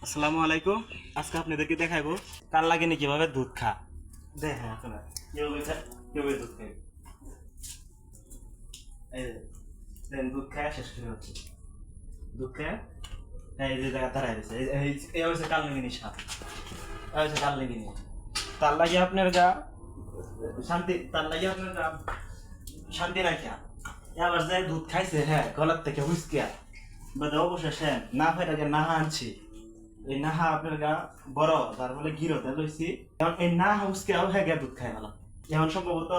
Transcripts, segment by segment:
আসসালামু আলাইকুম। আজকে আপনাদেরকে দেখাবো কার লাগে নি কিভাবে দুধ খা। দেখেন আপনারা কিভাবে দুধ খাই। এই দেখেন দুধ খায় শেষ করে হচ্ছে। দুধ খায় এই যে জায়গা দাঁড়ায় রয়েছে। এই হচ্ছে কালনাগিনী সাপ। এই হচ্ছে কালনাগিনী। তার লাগে আপনার গা শান্তি, তার লাগে আপনার গা শান্তি রাখা। আবার যাই দুধ খাইছে, হ্যাঁ গলার থেকে হুইসকিয়া বাদে অবশেষে না ফাইটাকে না আনছি। এই নাহা আপনার গা বড়, তার ফলে গিরতে লইছি। এখন এই না হাউসকেও হ্যাঁ দুধ খাই ভালো। এখন সম্ভবত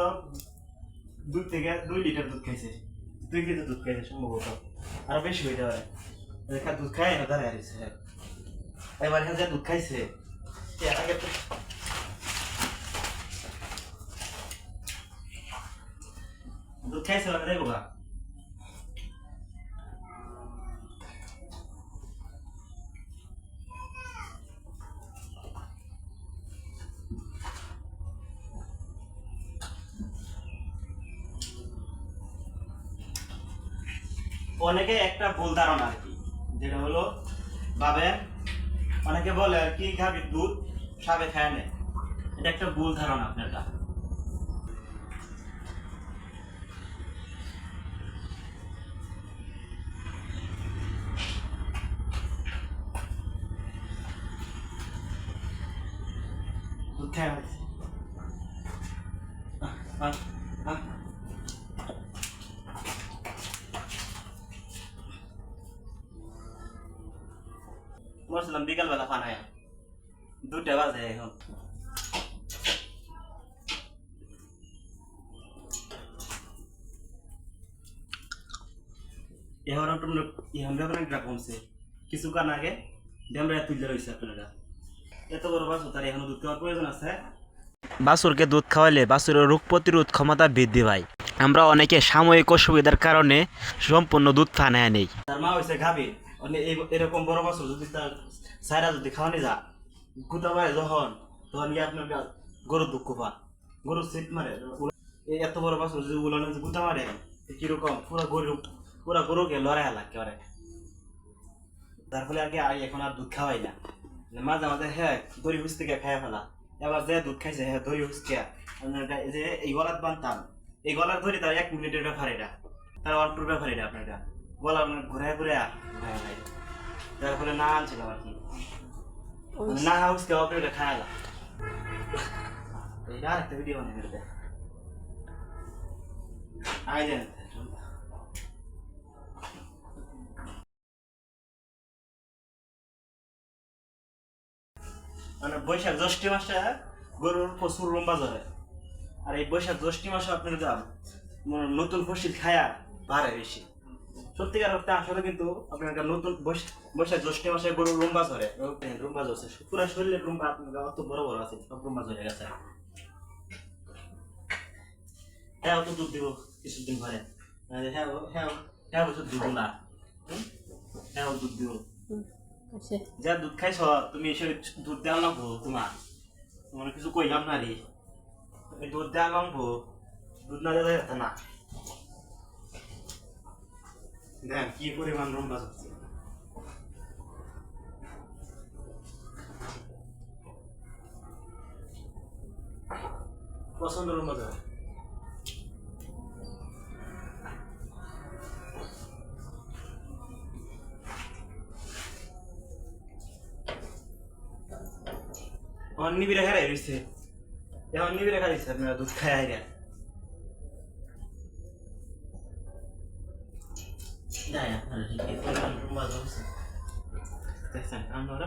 2 থেকে 2 লিটার দুধ খাইছে, 2 কেজি দুধ খাইছে সম্ভবত, আরো বেশি হইতে পারে। দেখা দুধ খাই না দাঁড়ায় রয়েছে। এবার হ্যাঁ যে দুধ খাইছে এর আগে তো দুধ খাইছে মানে দেখবো গা। অনেকে একটা ভুল ধারণা আর কি, যেটা হলো ভাবে অনেকে বলে আর কি গাভীর দুধ সাবে খায় নেয়। এটা একটা ভুল ধারণা আপনার কাছে। দুধ খায় হয়েছে বলছিলাম বিকালবেলা ফানায় 2টা বাজে এখন। এখন এখন ব্যাপারটা কমছে, কিছুক্ষণ আগে ড্যামরা তুলে রয়েছে আপনারা। এত বড় বাছুর তার এখনো দুধ খাওয়ার প্রয়োজন আছে। বাছুরকে দুধ খাওয়ালে বাছুরের রোগ প্রতিরোধ ক্ষমতা বৃদ্ধি পায়। আমরা অনেকে সাময়িক অসুবিধার কারণে সম্পূর্ণ দুধ ফানায় নেই। তার মা হয়েছে গাভী, এরকম বড় বাছুর যদি তার সাইরা যদি খাওয়ানি যা গুতা মারে যখন, তখন গিয়ে আপনার গরুর দুঃখ পা, গরুর সিট মারে। এই এত বড় বাছুর যদি উলানে গুতা মারে কিরকম পুরা গরুকে লড়াই লাগে ওরে। তার ফলে আর কি এখন আর দুধ খাওয়াই না। মাঝে মাঝে হ্যাঁ দড়ি হুঁচ থেকে খাইয়া ফেলা। এবার যে দুধ খাইছে হ্যাঁ দড়ি হুঁচকিয়া যে এই গলাত বানতাম, এই গলার ধরি তার 1 মিনিটের ব্যাপার এটা, তার অল্পর ব্যাপার এটা আপনার এটা গলা ঘুরে ঘুরে যার ফলে না আনছিলাম আর কি, না হুঁচকে আপনার এটা খায়ালা। এটা আরেকটা ভিডিও বানিয়ে দেবে আই জানেন। মানে বৈশাখ জ্যৈষ্ঠী মাসে গরুর প্রচুর লম্বা ধরে। আর এই বৈশাখ জ্যৈষ্ঠী মাসে আপনার দাম নতুন ফসল খায়া বাড়ে বেশি। সত্যিকার অর্থে আসলে কিন্তু আপনার নতুন বৈশাখ জ্যৈষ্ঠী মাসে গরুর লম্বা ধরে, লম্বা ধরছে পুরো শরীরের লম্বা আপনার অত বড় বড় আছে, সব লম্বা ধরে গেছে। হ্যাঁ তো দুধ দিব কিছুদিন পরে। হ্যাঁ হ্যাঁ হ্যাঁ বছর দিব না। হ্যাঁ দুধ দিব। যা দুধ খাইছ তুমি এসে দুধ দেওয়া লাগবো। তোমার কিছু কইলাম না রে, দুধ দেওয়া লাগবো। দুধ না দিলে যেত না। দেখ কি পরিমাণ লম্বা যাচ্ছে। পছন্দ লম্বা যাবে। নিবি রেখা রয়েছে, এখন নিবি রেখা দিচ্ছে আপনারা দুধ খাই আগে। দেখছেন আমরা